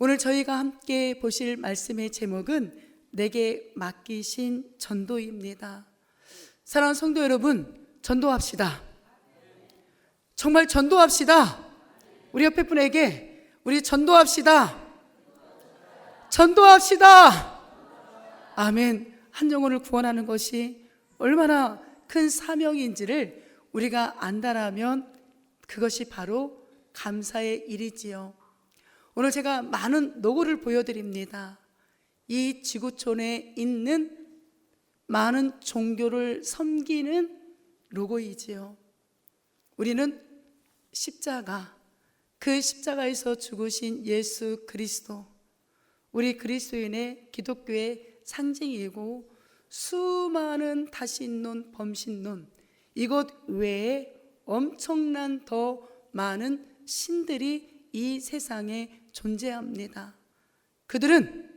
오늘 저희가 함께 보실 말씀의 제목은 내게 맡기신 전도입니다. 사랑하는 성도 여러분, 전도합시다. 정말 전도합시다. 우리 옆에 분에게 우리 전도합시다. 전도합시다. 아멘. 한 영혼을 구원하는 것이 얼마나 큰 사명인지를 우리가 안다라면 그것이 바로 감사의 일이지요. 오늘 제가 많은 로고를 보여드립니다. 이 지구촌에 있는 많은 종교를 섬기는 로고이지요. 우리는 십자가, 그 십자가에서 죽으신 예수 그리스도, 우리 그리스도인의 기독교의 상징이고, 수많은 다신론, 범신론, 이것 외에 엄청난 더 많은 신들이 이 세상에 존재합니다. 그들은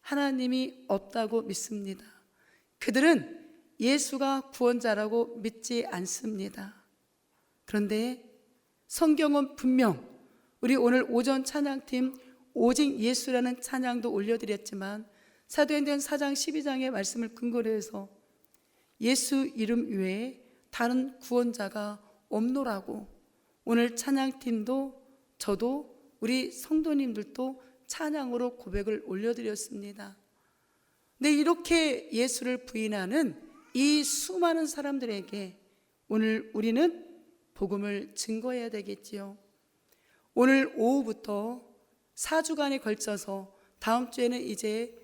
하나님이 없다고 믿습니다. 그들은 예수가 구원자라고 믿지 않습니다. 그런데 성경은 분명, 우리 오늘 오전 찬양팀 오직 예수라는 찬양도 올려드렸지만 사도행전 4장 12장의 말씀을 근거로 해서 예수 이름 외에 다른 구원자가 없노라고 오늘 찬양팀도 저도 우리 성도님들도 찬양으로 고백을 올려드렸습니다. 근데 이렇게 예수를 부인하는 이 수많은 사람들에게 오늘 우리는 복음을 증거해야 되겠지요. 오늘 오후부터 4주간에 걸쳐서 다음 주에는 이제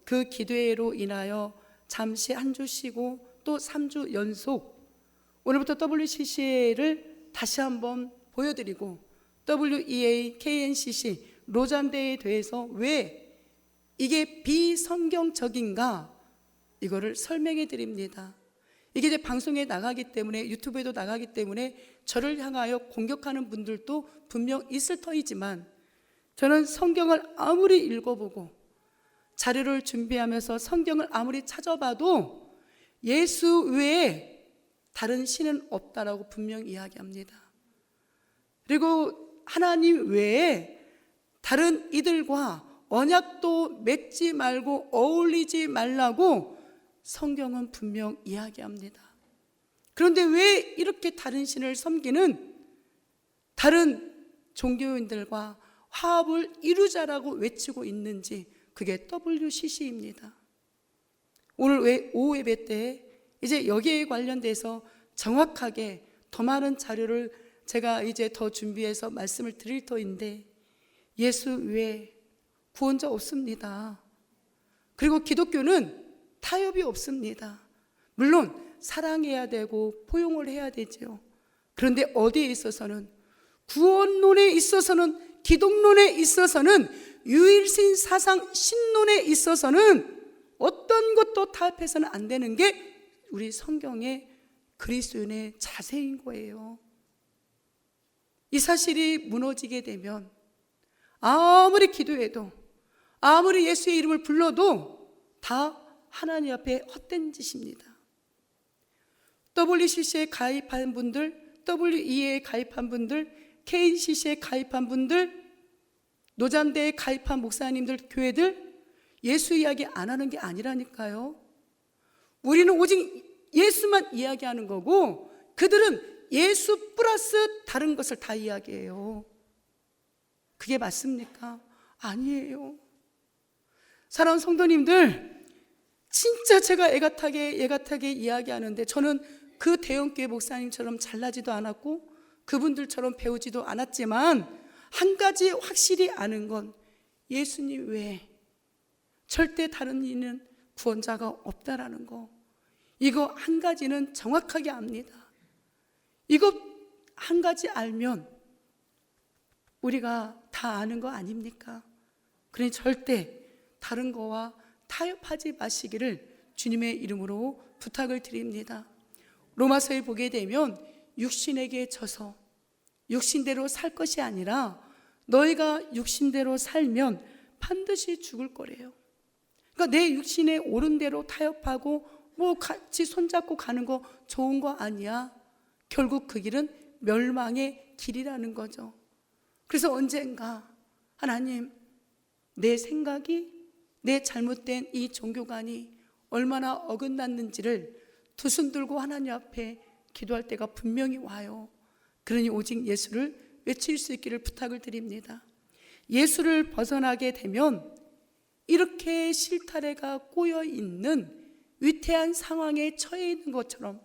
그 기도회로 인하여 잠시 한 주 쉬고 또 3주 연속 오늘부터 WCC를 다시 한번 보여드리고 WEA, KNCC, 로잔대에 대해서 왜 이게 비성경적인가 이거를 설명해 드립니다. 이게 이제 방송에 나가기 때문에 유튜브에도 나가기 때문에 저를 향하여 공격하는 분들도 분명 있을 터이지만 저는 성경을 아무리 읽어보고 자료를 준비하면서 성경을 아무리 찾아봐도 예수 외에 다른 신은 없다라고 분명히 이야기합니다. 그리고 하나님 외에 다른 이들과 언약도 맺지 말고 어울리지 말라고 성경은 분명 이야기합니다. 그런데 왜 이렇게 다른 신을 섬기는 다른 종교인들과 화합을 이루자라고 외치고 있는지 그게 WCC입니다. 오늘 오후 예배 때 이제 여기에 관련돼서 정확하게 더 많은 자료를 제가 이제 더 준비해서 말씀을 드릴 터인데 예수 외에 구원자 없습니다. 그리고 기독교는 타협이 없습니다. 물론 사랑해야 되고 포용을 해야 되죠. 그런데 어디에 있어서는 구원론에 있어서는 기독론에 있어서는 유일신 사상 신론에 있어서는 어떤 것도 타협해서는 안 되는 게 우리 성경의 그리스도인의 자세인 거예요. 이 사실이 무너지게 되면 아무리 기도해도 아무리 예수의 이름을 불러도 다 하나님 앞에 헛된 짓입니다. WCC에 가입한 분들, WEA에 가입한 분들, KCC에 가입한 분들, 노잔대에 가입한 목사님들, 교회들 예수 이야기 안 하는 게 아니라니까요. 우리는 오직 예수만 이야기하는 거고 그들은 예수 플러스 다른 것을 다 이야기해요. 그게 맞습니까? 아니에요. 사랑하는 성도님들, 진짜 제가 애가타게 이야기하는데 저는 그 대형교회 목사님처럼 잘나지도 않았고 그분들처럼 배우지도 않았지만 한 가지 확실히 아는 건 예수님 외에 절대 다른 이는 구원자가 없다라는 거, 이거 한 가지는 정확하게 압니다. 이거 한 가지 알면 우리가 다 아는 거 아닙니까? 그러니 절대 다른 거와 타협하지 마시기를 주님의 이름으로 부탁을 드립니다. 로마서에 보게 되면 육신에게 져서 육신대로 살 것이 아니라 너희가 육신대로 살면 반드시 죽을 거래요. 그러니까 내 육신의 옳은 대로 타협하고 뭐 같이 손잡고 가는 거 좋은 거 아니야. 결국 그 길은 멸망의 길이라는 거죠. 그래서 언젠가 하나님, 내 생각이, 내 잘못된 이 종교관이 얼마나 어긋났는지를 두 손 들고 하나님 앞에 기도할 때가 분명히 와요. 그러니 오직 예수를 외칠 수 있기를 부탁을 드립니다. 예수를 벗어나게 되면 이렇게 실타래가 꼬여 있는 위태한 상황에 처해 있는 것처럼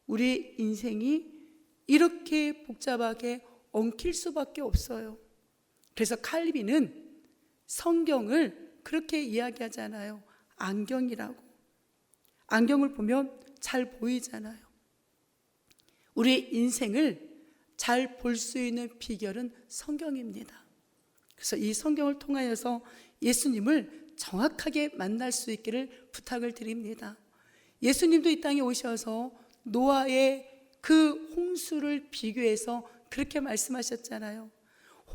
우리 인생이 이렇게 복잡하게 엉킬 수밖에 없어요. 그래서 칼빈은 성경을 그렇게 이야기하잖아요. 안경이라고. 안경을 보면 잘 보이잖아요. 우리 인생을 잘 볼 수 있는 비결은 성경입니다. 그래서 이 성경을 통하여서 예수님을 정확하게 만날 수 있기를 부탁을 드립니다. 예수님도 이 땅에 오셔서 노아의 그 홍수를 비교해서 그렇게 말씀하셨잖아요.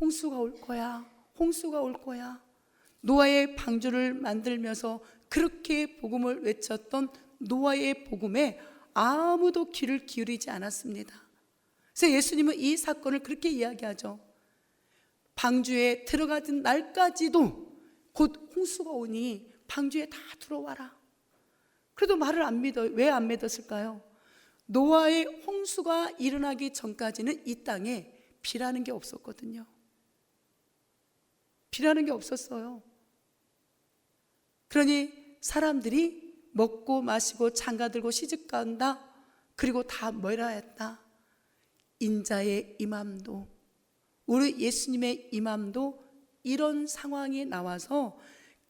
홍수가 올 거야. 홍수가 올 거야. 노아의 방주를 만들면서 그렇게 복음을 외쳤던 노아의 복음에 아무도 귀를 기울이지 않았습니다. 그래서 예수님은 이 사건을 그렇게 이야기하죠. 방주에 들어가던 날까지도 곧 홍수가 오니 방주에 다 들어와라. 그래도 말을 안 믿어요. 왜 안 믿었을까요? 노아의 홍수가 일어나기 전까지는 이 땅에 비라는 게 없었거든요. 비라는 게 없었어요. 그러니 사람들이 먹고 마시고 장가들고 시집간다. 그리고 다 뭐라 했다? 인자의 임함도, 우리 예수님의 임함도 이런 상황이 나와서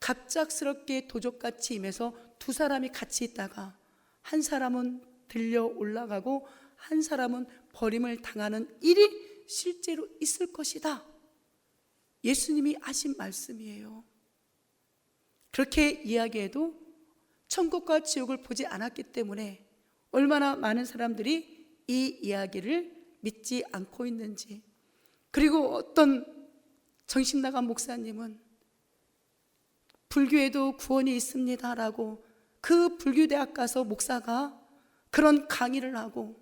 갑작스럽게 도적같이 임해서 두 사람이 같이 있다가 한 사람은 들려 올라가고 한 사람은 버림을 당하는 일이 실제로 있을 것이다. 예수님이 하신 말씀이에요. 그렇게 이야기해도 천국과 지옥을 보지 않았기 때문에 얼마나 많은 사람들이 이 이야기를 믿지 않고 있는지. 그리고 어떤 정신나간 목사님은 불교에도 구원이 있습니다 라고 그 불교대학 가서 목사가 그런 강의를 하고,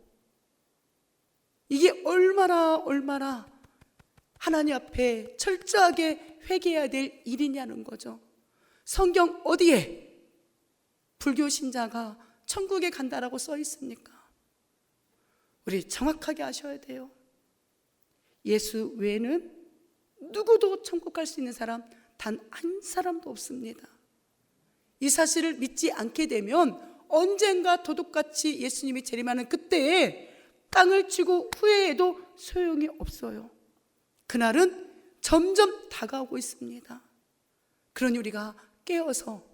이게 얼마나 하나님 앞에 철저하게 회개해야 될 일이냐는 거죠. 성경 어디에 불교 신자가 천국에 간다라고 써 있습니까? 우리 정확하게 아셔야 돼요. 예수 외에는 누구도 천국 갈 수 있는 사람 단 한 사람도 없습니다. 이 사실을 믿지 않게 되면 언젠가 도둑같이 예수님이 재림하는 그때에 땅을 치고 후회해도 소용이 없어요. 그날은 점점 다가오고 있습니다. 그러니 우리가 깨어서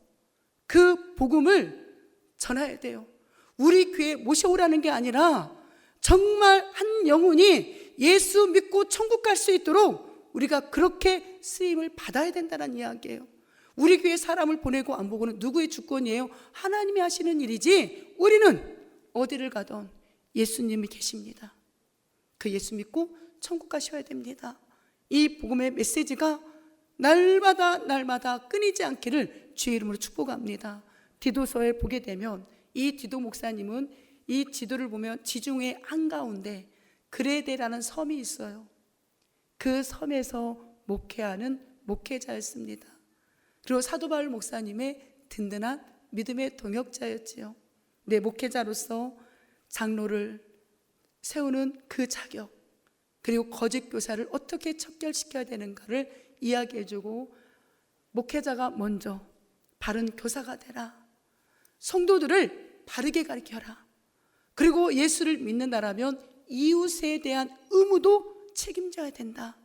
그 복음을 전해야 돼요. 우리 교회에 모셔오라는 게 아니라 정말 한 영혼이 예수 믿고 천국 갈 수 있도록 우리가 그렇게 쓰임을 받아야 된다는 이야기예요. 우리 교회 사람을 보내고 안 보고는 누구의 주권이에요? 하나님이 하시는 일이지, 우리는 어디를 가든 예수님이 계십니다. 그 예수 믿고 천국 가셔야 됩니다. 이 복음의 메시지가 날마다 끊이지 않기를 주의 이름으로 축복합니다. 디도서에 보게 되면 이 디도 목사님은 이 지도를 보면 지중해 한가운데 그레데라는 섬이 있어요. 그 섬에서 목회하는 목회자였습니다. 그리고 사도 바울 목사님의 든든한 믿음의 동역자였지요. 내 목회자로서 장로를 세우는 그 자격, 그리고 거짓 교사를 어떻게 척결시켜야 되는가를 이야기해주고, 목회자가 먼저 바른 교사가 되라, 성도들을 바르게 가르쳐라, 그리고 예수를 믿는다라면 이웃에 대한 의무도 책임져야 된다.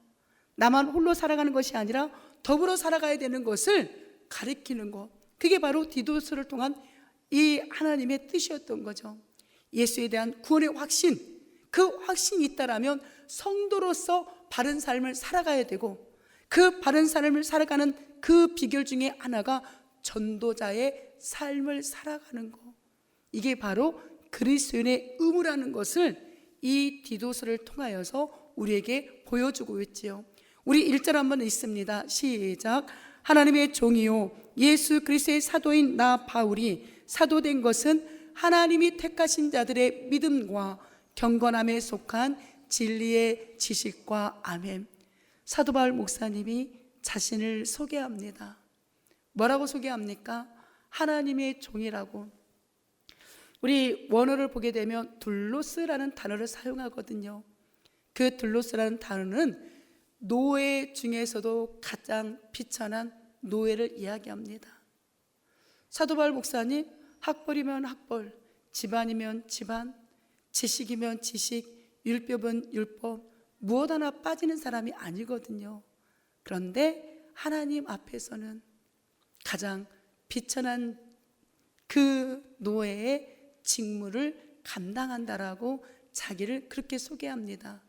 나만 홀로 살아가는 것이 아니라 더불어 살아가야 되는 것을 가르치는 것, 그게 바로 디도서를 통한 이 하나님의 뜻이었던 거죠. 예수에 대한 구원의 확신, 그 확신이 있다라면 성도로서 바른 삶을 살아가야 되고, 그 바른 삶을 살아가는 그 비결 중에 하나가 전도자의 삶을 살아가는 것, 이게 바로 그리스도인의 의무라는 것을 이 디도서를 통하여서 우리에게 보여주고 있지요. 우리 1절 한번 읽습니다. 시작. 하나님의 종이요 예수 그리스도의 사도인 나 바울이 사도된 것은 하나님이 택하신 자들의 믿음과 경건함에 속한 진리의 지식과. 아멘. 사도 바울 목사님이 자신을 소개합니다. 뭐라고 소개합니까? 하나님의 종이라고. 우리 원어를 보게 되면 둘로스라는 단어를 사용하거든요. 그 둘로스라는 단어는 노예 중에서도 가장 비천한 노예를 이야기합니다. 사도 바울 목사님, 학벌이면 학벌, 집안이면 집안, 지식이면 지식, 율법은 율법, 무엇 하나 빠지는 사람이 아니거든요. 그런데 하나님 앞에서는 가장 비천한 그 노예의 직무를 감당한다라고 자기를 그렇게 소개합니다.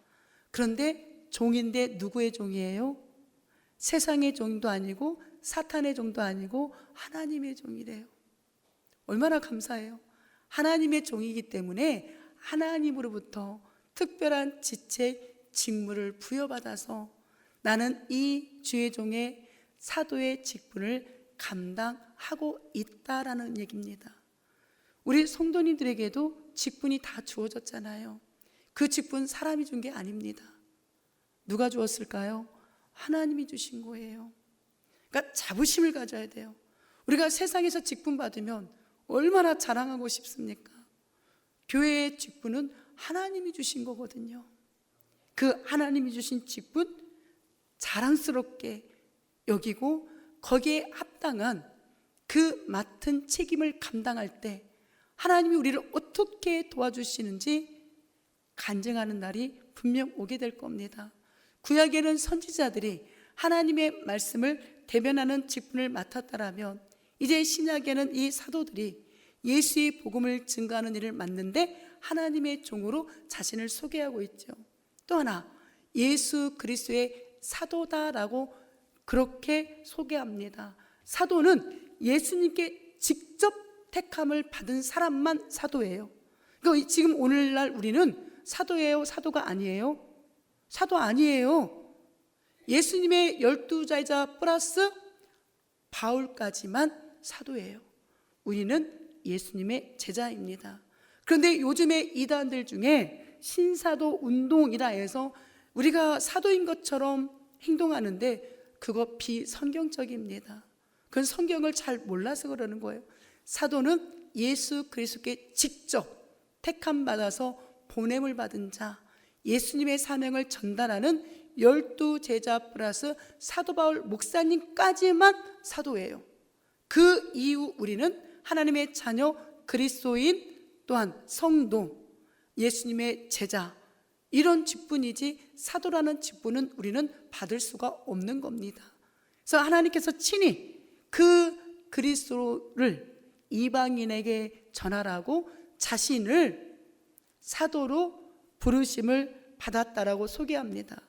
그런데 종인데 누구의 종이에요? 세상의 종도 아니고 사탄의 종도 아니고 하나님의 종이래요. 얼마나 감사해요. 하나님의 종이기 때문에 하나님으로부터 특별한 지체, 직무를 부여받아서 나는 이 주의 종의 사도의 직분을 감당하고 있다라는 얘기입니다. 우리 성도님들에게도 직분이 다 주어졌잖아요. 그 직분 사람이 준 게 아닙니다. 누가 주었을까요? 하나님이 주신 거예요. 그러니까 자부심을 가져야 돼요. 우리가 세상에서 직분 받으면 얼마나 자랑하고 싶습니까? 교회의 직분은 하나님이 주신 거거든요. 그 하나님이 주신 직분 자랑스럽게 여기고 거기에 합당한 그 맡은 책임을 감당할 때 하나님이 우리를 어떻게 도와주시는지 간증하는 날이 분명 오게 될 겁니다. 구약에는 선지자들이 하나님의 말씀을 대변하는 직분을 맡았다라면 이제 신약에는 이 사도들이 예수의 복음을 증거하는 일을 맡는데 하나님의 종으로 자신을 소개하고 있죠. 또 하나, 예수 그리스도의 사도다라고 그렇게 소개합니다. 사도는 예수님께 직접 택함을 받은 사람만 사도예요. 그러니까 지금 오늘날 우리는 사도예요? 사도가 아니에요? 사도 아니에요. 예수님의 12제자 플러스 바울까지만 사도예요. 우리는 예수님의 제자입니다. 그런데 요즘에 이단들 중에 신사도 운동이라 해서 우리가 사도인 것처럼 행동하는데 그거 비성경적입니다. 그건 성경을 잘 몰라서 그러는 거예요. 사도는 예수 그리스도께 직접 택함 받아서 보냄을 받은 자, 예수님의 사명을 전달하는 12제자 플러스 사도 바울 목사님까지만 사도예요. 그 이후 우리는 하나님의 자녀 그리스도인 또한 성도, 예수님의 제자 이런 직분이지 사도라는 직분은 우리는 받을 수가 없는 겁니다. 그래서 하나님께서 친히 그 그리스도를 이방인에게 전하라고 자신을 사도로 부르심을 받았다라고 소개합니다.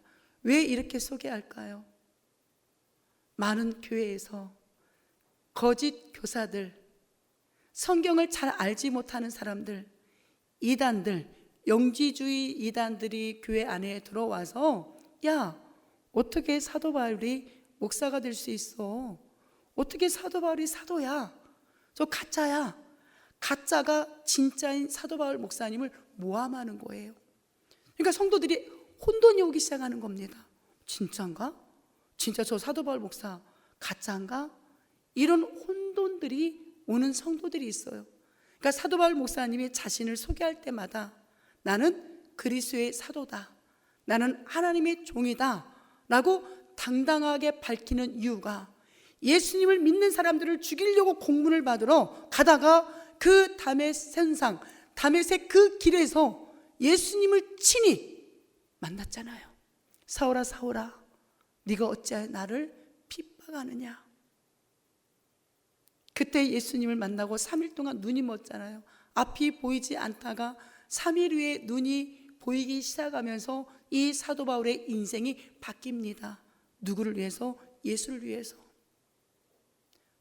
왜 이렇게 소개할까요? 많은 교회에서 거짓 교사들, 성경을 잘 알지 못하는 사람들, 이단들, 영지주의 이단들이 교회 안에 들어와서 야, 어떻게 사도 바울이 목사가 될 수 있어? 어떻게 사도 바울이 사도야? 저 가짜야. 가짜가 진짜인 사도 바울 목사님을 모함하는 거예요. 그러니까 성도들이 혼돈이 오기 시작하는 겁니다. 진짜인가? 진짜 저 사도 바울 목사 가짜인가? 이런 혼돈들이 오는 성도들이 있어요. 그러니까 사도 바울 목사님이 자신을 소개할 때마다 나는 그리스도의 사도다, 나는 하나님의 종이다 라고 당당하게 밝히는 이유가 예수님을 믿는 사람들을 죽이려고 공문을 받으러 가다가 그 다메섹 다메섹 그 길에서 예수님을 친히 만났잖아요. 사울아 사울아 네가 어찌하여 나를 핍박하느냐. 그때 예수님을 만나고 3일 동안 눈이 멎잖아요. 앞이 보이지 않다가 3일 후에 눈이 보이기 시작하면서 이 사도 바울의 인생이 바뀝니다. 누구를 위해서? 예수를 위해서.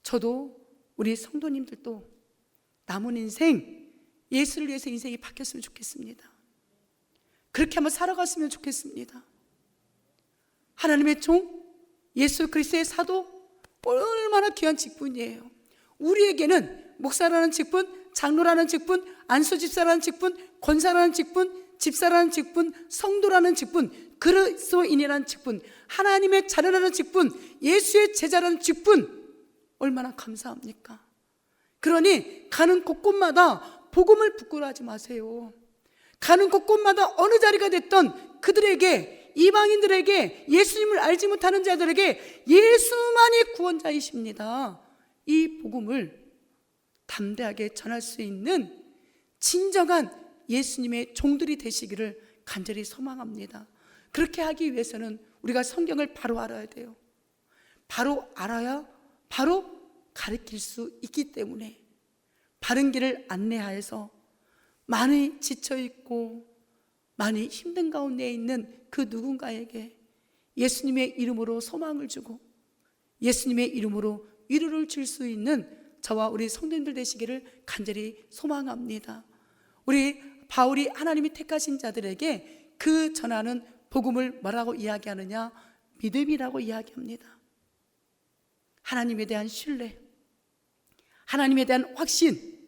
저도 우리 성도님들도 남은 인생 예수를 위해서 인생이 바뀌었으면 좋겠습니다. 그렇게 한번 살아갔으면 좋겠습니다. 하나님의 종, 예수 그리스도의 사도 얼마나 귀한 직분이에요. 우리에게는 목사라는 직분, 장로라는 직분, 안수집사라는 직분, 권사라는 직분, 집사라는 직분, 성도라는 직분, 그리스도인이라는 직분, 하나님의 자녀라는 직분, 예수의 제자라는 직분, 얼마나 감사합니까? 그러니 가는 곳곳마다 복음을 부끄러워하지 마세요. 가는 곳곳마다 어느 자리가 됐던 그들에게, 이방인들에게, 예수님을 알지 못하는 자들에게 예수만이 구원자이십니다. 이 복음을 담대하게 전할 수 있는 진정한 예수님의 종들이 되시기를 간절히 소망합니다. 그렇게 하기 위해서는 우리가 성경을 바로 알아야 돼요. 바로 알아야 바로 가르칠 수 있기 때문에 바른 길을 안내하여서 많이 지쳐있고 많이 힘든 가운데 있는 그 누군가에게 예수님의 이름으로 소망을 주고 예수님의 이름으로 위로를 줄 수 있는 저와 우리 성도님들 되시기를 간절히 소망합니다. 우리 바울이 하나님이 택하신 자들에게 그 전하는 복음을 뭐라고 이야기하느냐? 믿음이라고 이야기합니다. 하나님에 대한 신뢰, 하나님에 대한 확신,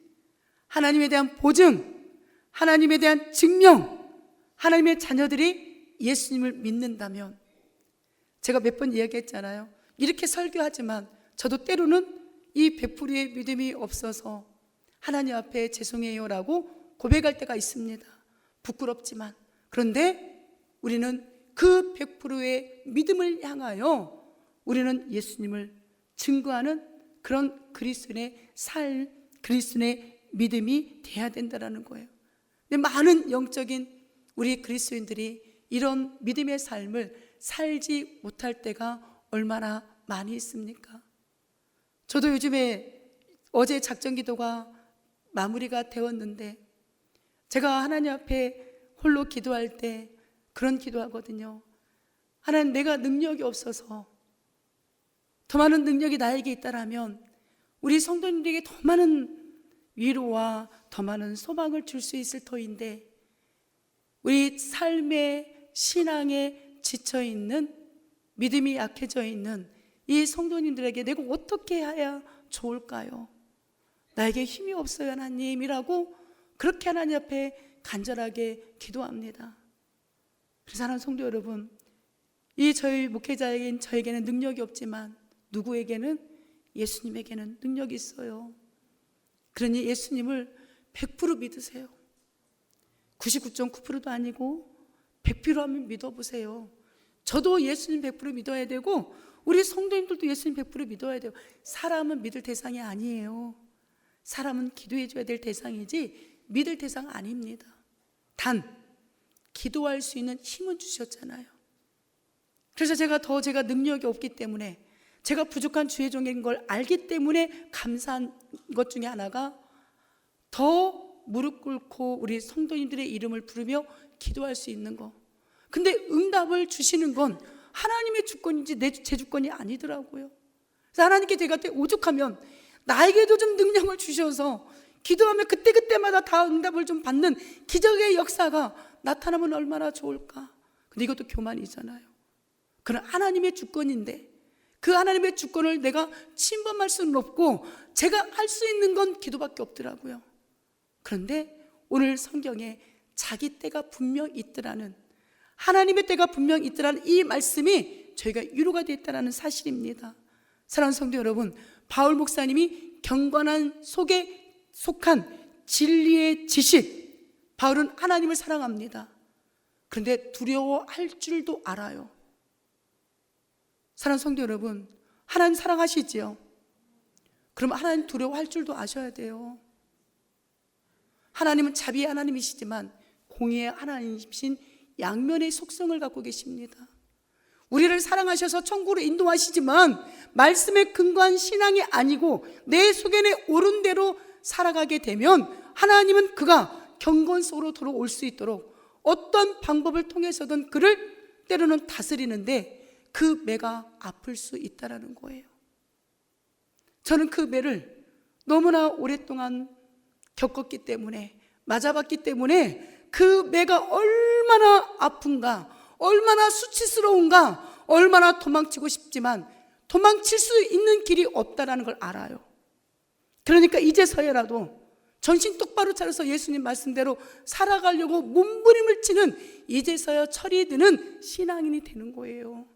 하나님에 대한 보증, 하나님에 대한 증명, 하나님의 자녀들이 예수님을 믿는다면, 제가 몇 번 이야기했잖아요. 이렇게 설교하지만 저도 때로는 이 100%의 믿음이 없어서 하나님 앞에 죄송해요 라고 고백할 때가 있습니다. 부끄럽지만. 그런데 우리는 그 100%의 믿음을 향하여 우리는 예수님을 증거하는 그런 그리스도인의 삶, 그리스도인의 믿음이 돼야 된다는 거예요. 근데 많은 영적인 우리 그리스도인들이 이런 믿음의 삶을 살지 못할 때가 얼마나 많이 있습니까? 저도 요즘에 어제 작전 기도가 마무리가 되었는데 제가 하나님 앞에 홀로 기도할 때 그런 기도하거든요. 하나님, 내가 능력이 없어서 더 많은 능력이 나에게 있다라면 우리 성도님들에게 더 많은 위로와 더 많은 소망을 줄 수 있을 터인데 우리 삶의 신앙에 지쳐있는, 믿음이 약해져 있는 이 성도님들에게 내가 어떻게 해야 좋을까요? 나에게 힘이 없어요 하나님이라고 그렇게 하나님 앞에 간절하게 기도합니다. 그래서 사랑하는 성도 여러분, 이 저희 목회자에게는 저에게는 능력이 없지만 누구에게는? 예수님에게는 능력이 있어요. 그러니 예수님을 100% 믿으세요. 99.9%도 아니고 100% 한번 믿어보세요. 저도 예수님 100% 믿어야 되고 우리 성도님들도 예수님 100% 믿어야 돼요. 사람은 믿을 대상이 아니에요. 사람은 기도해 줘야 될 대상이지 믿을 대상 아닙니다. 단 기도할 수 있는 힘은 주셨잖아요. 그래서 제가 능력이 없기 때문에, 제가 부족한 주의 종인 걸 알기 때문에 감사한 것 중에 하나가 더 무릎 꿇고 우리 성도님들의 이름을 부르며 기도할 수 있는 거. 근데 응답을 주시는 건 하나님의 주권인지 제 주권이 아니더라고요. 그래서 하나님께 제가 오죽하면 나에게도 좀 능력을 주셔서 기도하면 그때그때마다 다 응답을 좀 받는 기적의 역사가 나타나면 얼마나 좋을까. 근데 이것도 교만이잖아요. 그건 하나님의 주권인데 그 하나님의 주권을 내가 침범할 수는 없고 제가 할 수 있는 건 기도밖에 없더라고요. 그런데 오늘 성경에 자기 때가 분명 있더라는, 하나님의 때가 분명 있더라는 이 말씀이 저희가 위로가 됐다는 사실입니다. 사랑하는 성도 여러분, 바울 목사님이 경건한 속에 속한 진리의 지식, 바울은 하나님을 사랑합니다. 그런데 두려워할 줄도 알아요. 사랑하는 성도 여러분, 하나님 사랑하시지요? 그럼 하나님 두려워할 줄도 아셔야 돼요. 하나님은 자비의 하나님이시지만 공의의 하나님이신 양면의 속성을 갖고 계십니다. 우리를 사랑하셔서 천국으로 인도하시지만 말씀에 근거한 신앙이 아니고 내 속에 옳은 대로 살아가게 되면 하나님은 그가 경건 속으로 들어올 수 있도록 어떤 방법을 통해서든 그를 때로는 다스리는데 그 매가 아플 수 있다는 거예요. 저는 그 매를 너무나 오랫동안 겪었기 때문에, 맞아봤기 때문에 그 매가 얼마나 아픈가, 얼마나 수치스러운가, 얼마나 도망치고 싶지만 도망칠 수 있는 길이 없다는 걸 알아요. 그러니까 이제서야라도 정신 똑바로 차려서 예수님 말씀대로 살아가려고 몸부림을 치는 이제서야 철이 드는 신앙인이 되는 거예요.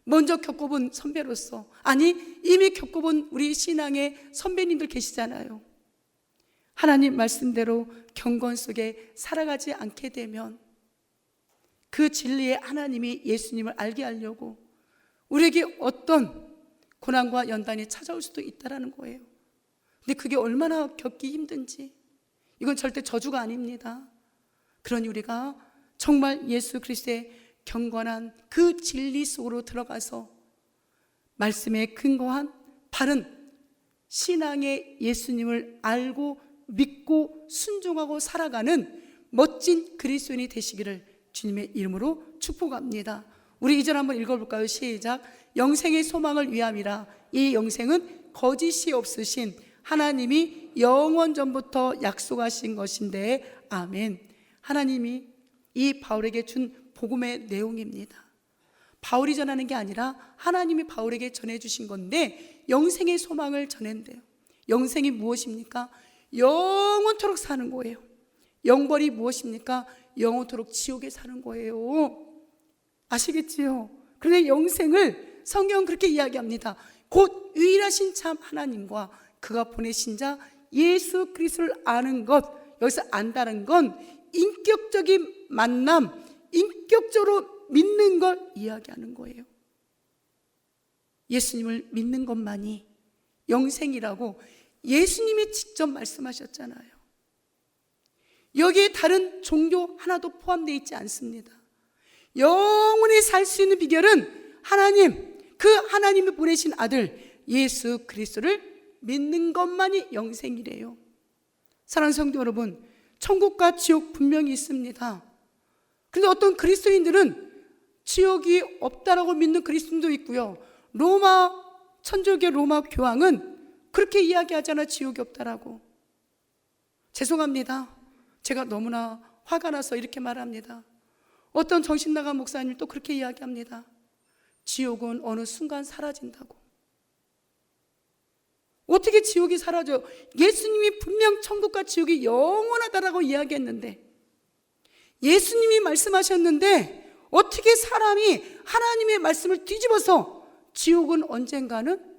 먼저 겪어본 선배로서, 아니 이미 겪어본 우리 신앙의 선배님들 계시잖아요. 하나님 말씀대로 경건 속에 살아가지 않게 되면 그 진리의 하나님이 예수님을 알게 하려고 우리에게 어떤 고난과 연단이 찾아올 수도 있다는 거예요. 근데 그게 얼마나 겪기 힘든지, 이건 절대 저주가 아닙니다. 그러니 우리가 정말 예수 그리스도의 경건한 그 진리 속으로 들어가서 말씀에 근거한 바른 신앙의 예수님을 알고 믿고 순종하고 살아가는 멋진 그리스도인이 되시기를 주님의 이름으로 축복합니다. 우리 2절 한번 읽어볼까요? 시작. 영생의 소망을 위함이라. 이 영생은 거짓이 없으신 하나님이 영원 전부터 약속하신 것인데 아멘. 하나님이 이 바울에게 준 복음의 내용입니다. 바울이 전하는 게 아니라 하나님이 바울에게 전해주신 건데 영생의 소망을 전한대요. 영생이 무엇입니까? 영원토록 사는 거예요. 영벌이 무엇입니까? 영원토록 지옥에 사는 거예요. 아시겠지요? 그런데 영생을 성경은 그렇게 이야기합니다. 곧 유일하신 참 하나님과 그가 보내신 자 예수 그리스도를 아는 것, 여기서 안다는 건 인격적인 만남, 인격적으로 믿는 걸 이야기하는 거예요. 예수님을 믿는 것만이 영생이라고 예수님이 직접 말씀하셨잖아요. 여기에 다른 종교 하나도 포함되어 있지 않습니다. 영원히 살 수 있는 비결은 하나님, 그 하나님이 보내신 아들 예수 그리스도를 믿는 것만이 영생이래요. 사랑하는 성도 여러분, 천국과 지옥 분명히 있습니다. 그런데 어떤 그리스도인들은 지옥이 없다라고 믿는 그리스도인도 있고요, 로마 천주교 로마 교황은 그렇게 이야기하잖아, 지옥이 없다라고. 죄송합니다. 제가 너무나 화가 나서 이렇게 말합니다. 어떤 정신나간 목사님 또 그렇게 이야기합니다. 지옥은 어느 순간 사라진다고. 어떻게 지옥이 사라져요? 예수님이 분명 천국과 지옥이 영원하다라고 이야기했는데, 예수님이 말씀하셨는데 어떻게 사람이 하나님의 말씀을 뒤집어서 지옥은 언젠가는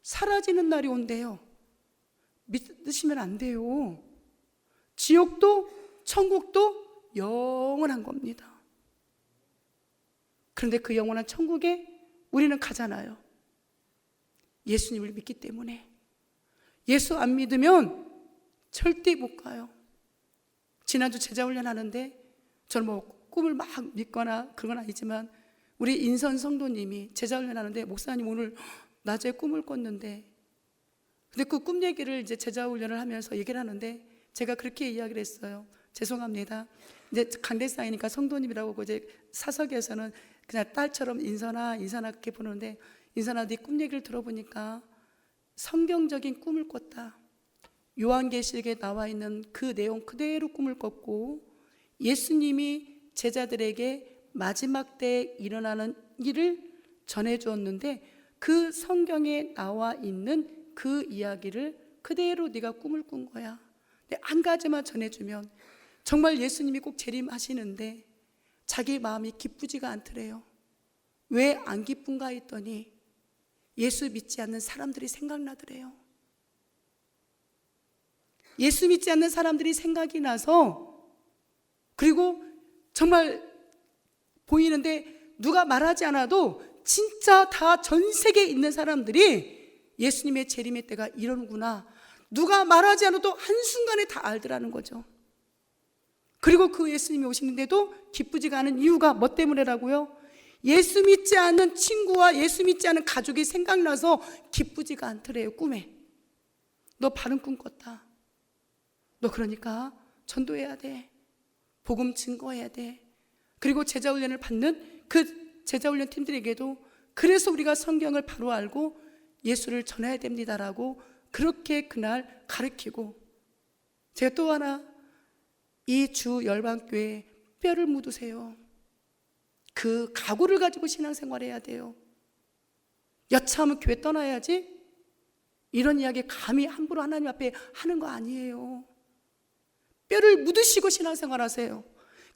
사라지는 날이 온대요. 믿으시면 안 돼요. 지옥도 천국도 영원한 겁니다. 그런데 그 영원한 천국에 우리는 가잖아요. 예수님을 믿기 때문에. 예수 안 믿으면 절대 못 가요. 지난주 제자훈련 하는데 저는 뭐 꿈을 막 믿거나 그건 아니지만 우리 인선 성도님이 제자훈련 하는데, 목사님 오늘 낮에 꿈을 꿨는데, 근데 그 꿈 얘기를 이제 제자훈련을 하면서 얘기를 하는데 제가 그렇게 이야기를 했어요. 죄송합니다. 이제 강대상이니까 성도님이라고 이제 사석에서는 그냥 딸처럼 인선아 그렇게 부르는데, 인선아 네 꿈 얘기를 들어보니까 성경적인 꿈을 꿨다. 요한계시록에 나와 있는 그 내용 그대로 꿈을 꿨고, 예수님이 제자들에게 마지막 때에 일어나는 일을 전해주었는데 그 성경에 나와 있는 그 이야기를 그대로 네가 꿈을 꾼 거야. 근데 한 가지만 전해주면 정말 예수님이 꼭 재림하시는데 자기 마음이 기쁘지가 않더래요. 왜 안 기쁜가 했더니 예수 믿지 않는 사람들이 생각나더래요. 예수 믿지 않는 사람들이 생각이 나서, 그리고 정말 보이는데 누가 말하지 않아도 진짜 다 전 세계에 있는 사람들이 예수님의 재림의 때가 이러는구나, 누가 말하지 않아도 한순간에 다 알더라는 거죠. 그리고 그 예수님이 오시는데도 기쁘지가 않은 이유가 뭐 때문이라고요? 예수 믿지 않는 친구와 예수 믿지 않는 가족이 생각나서 기쁘지가 않더래요. 꿈에 너 바른 꿈 꿨다, 너 그러니까 전도해야 돼, 복음 증거해야 돼. 그리고 제자훈련을 받는 그 제자훈련 팀들에게도 그래서 우리가 성경을 바로 알고 예수를 전해야 됩니다라고 그렇게 그날 가르치고, 제가 또 하나, 이 주 열방교회에 뼈를 묻으세요. 그 각오를 가지고 신앙생활해야 돼요. 여차하면 교회 떠나야지, 이런 이야기 감히 함부로 하나님 앞에 하는 거 아니에요. 뼈를 묻으시고 신앙생활하세요.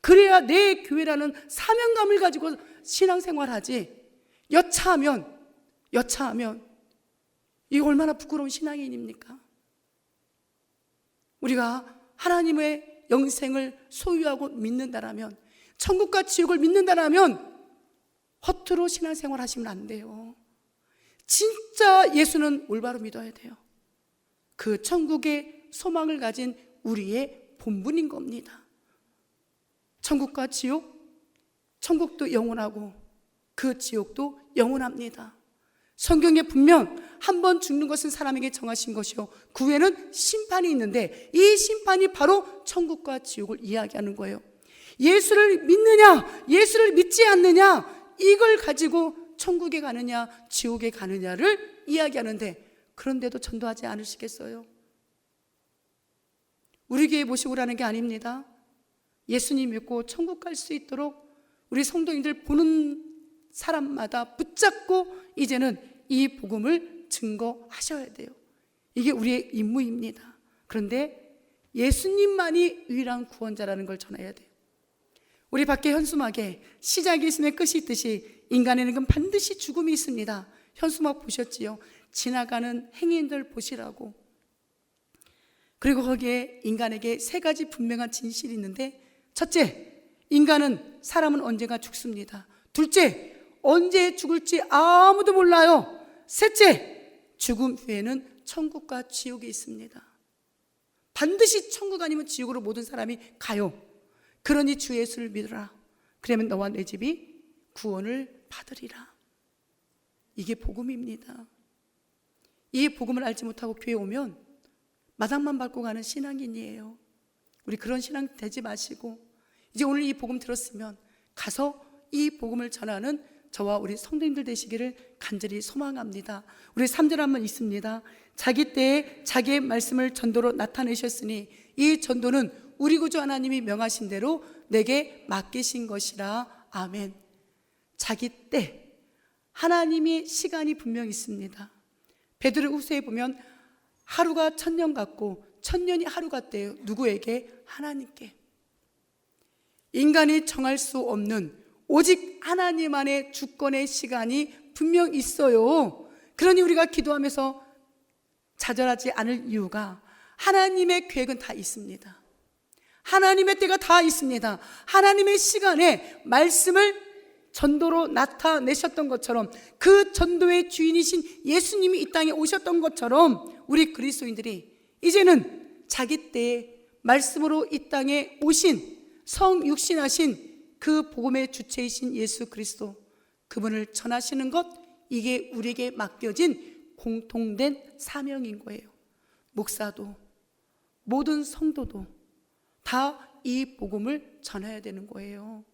그래야 내 교회라는 사명감을 가지고 신앙생활하지. 여차하면 이거 얼마나 부끄러운 신앙인입니까? 우리가 하나님의 영생을 소유하고 믿는다라면, 천국과 지옥을 믿는다라면 허투루 신앙생활 하시면 안 돼요. 진짜 예수는 올바로 믿어야 돼요. 그 천국의 소망을 가진 우리의 본분인 겁니다. 천국과 지옥, 천국도 영원하고 그 지옥도 영원합니다. 성경에 분명 한 번 죽는 것은 사람에게 정하신 것이요 그 후에는 심판이 있는데, 이 심판이 바로 천국과 지옥을 이야기하는 거예요. 예수를 믿느냐 예수를 믿지 않느냐, 이걸 가지고 천국에 가느냐 지옥에 가느냐를 이야기하는데, 그런데도 전도하지 않으시겠어요? 우리 교회 모시고 라는 게 아닙니다. 예수님 믿고 천국 갈 수 있도록 우리 성도님들 보는 사람마다 붙잡고 이제는 이 복음을 증거하셔야 돼요. 이게 우리의 임무입니다. 그런데 예수님만이 유일한 구원자라는 걸 전해야 돼요. 우리 밖에 현수막에 시작이 있으면 끝이 있듯이 인간에는 반드시 죽음이 있습니다. 현수막 보셨지요? 지나가는 행인들 보시라고. 그리고 거기에 인간에게 세 가지 분명한 진실이 있는데, 첫째, 사람은 언제가 죽습니다. 둘째, 언제 죽을지 아무도 몰라요. 셋째, 죽음 후에는 천국과 지옥이 있습니다. 반드시 천국 아니면 지옥으로 모든 사람이 가요. 그러니 주 예수를 믿으라. 그러면 너와 내 집이 구원을 받으리라. 이게 복음입니다. 이 복음을 알지 못하고 교회 오면 마당만 밟고 가는 신앙인이에요. 우리 그런 신앙 되지 마시고, 이제 오늘 이 복음 들었으면 가서 이 복음을 전하는 저와 우리 성도님들 되시기를 간절히 소망합니다. 우리 3절 한번 있습니다. 자기 때에 자기의 말씀을 전도로 나타내셨으니 이 전도는 우리 구주 하나님이 명하신 대로 내게 맡기신 것이라. 아멘. 자기 때, 하나님의 시간이 분명히 있습니다. 베드로후서에 보면 하루가 1000년 같고 1000년이 하루 같대요. 누구에게? 하나님께. 인간이 정할 수 없는 오직 하나님 안에 주권의 시간이 분명 있어요. 그러니 우리가 기도하면서 좌절하지 않을 이유가, 하나님의 계획은 다 있습니다. 하나님의 때가 다 있습니다. 하나님의 시간에 말씀을 전도로 나타내셨던 것처럼, 그 전도의 주인이신 예수님이 이 땅에 오셨던 것처럼, 우리 그리스도인들이 이제는 자기 때에 말씀으로 이 땅에 오신, 성육신하신 그 복음의 주체이신 예수 그리스도, 그분을 전하시는 것, 이게 우리에게 맡겨진 공통된 사명인 거예요. 목사도, 모든 성도도 다 이 복음을 전해야 되는 거예요.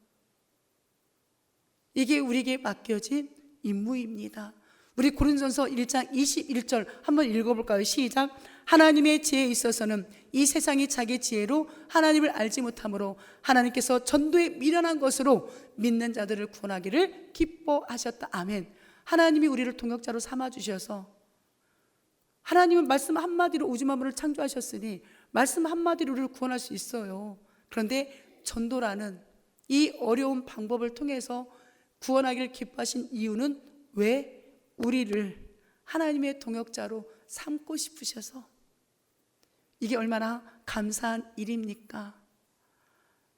이게 우리에게 맡겨진 임무입니다. 우리 고린도전서 1장 21절 한번 읽어볼까요? 시작. 하나님의 지혜에 있어서는 이 세상이 자기 지혜로 하나님을 알지 못하므로 하나님께서 전도에 미련한 것으로 믿는 자들을 구원하기를 기뻐하셨다. 아멘. 하나님이 우리를 동역자로 삼아주셔서, 하나님은 말씀 한마디로 우주 만물을 창조하셨으니 말씀 한마디로 우리를 구원할 수 있어요. 그런데 전도라는 이 어려운 방법을 통해서 구원하기를 기뻐하신 이유는 왜? 우리를 하나님의 동역자로 삼고 싶으셔서. 이게 얼마나 감사한 일입니까?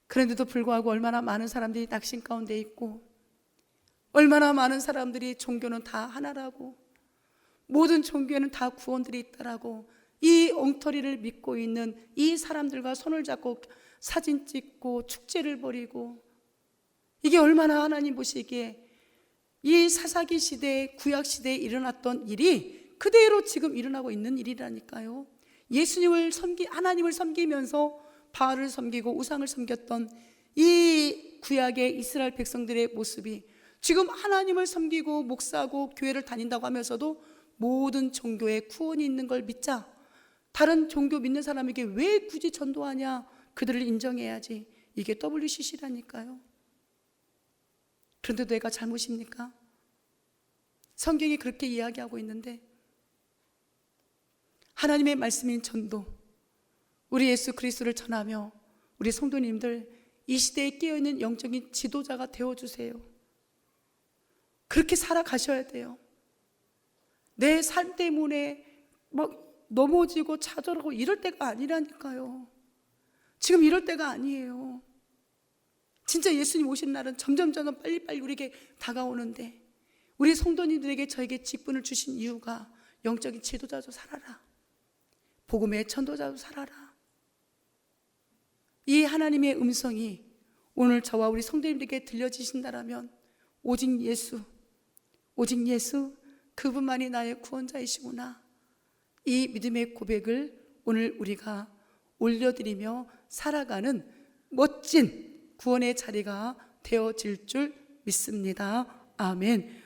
그런데도 불구하고 얼마나 많은 사람들이 낙심 가운데 있고, 얼마나 많은 사람들이 종교는 다 하나라고, 모든 종교에는 다 구원들이 있다라고, 이 엉터리를 믿고 있는 이 사람들과 손을 잡고 사진 찍고 축제를 벌이고, 이게 얼마나 하나님 보시기에 이 사사기 시대, 구약 시대에 일어났던 일이 그대로 지금 일어나고 있는 일이라니까요. 하나님을 섬기면서 바알을 섬기고 우상을 섬겼던 이 구약의 이스라엘 백성들의 모습이 지금 하나님을 섬기고 목사고 교회를 다닌다고 하면서도 모든 종교에 구원이 있는 걸 믿자. 다른 종교 믿는 사람에게 왜 굳이 전도하냐? 그들을 인정해야지. 이게 WCC라니까요. 그런데 내가 잘못입니까? 성경이 그렇게 이야기하고 있는데, 하나님의 말씀인 전도, 우리 예수 그리스도를 전하며 우리 성도님들 이 시대에 깨어있는 영적인 지도자가 되어주세요. 그렇게 살아가셔야 돼요. 내 삶 때문에 막 넘어지고 좌절하고 이럴 때가 아니라니까요. 지금 이럴 때가 아니에요. 진짜 예수님 오신 날은 점점 빨리빨리 우리에게 다가오는데, 우리 성도님들에게 저에게 직분을 주신 이유가 영적인 지도자로 살아라, 복음의 전도자로 살아라. 이 하나님의 음성이 오늘 저와 우리 성도님들에게 들려지신다라면 오직 예수, 그분만이 나의 구원자이시구나, 이 믿음의 고백을 오늘 우리가 올려드리며 살아가는 멋진 구원의 자리가 되어질 줄 믿습니다. 아멘.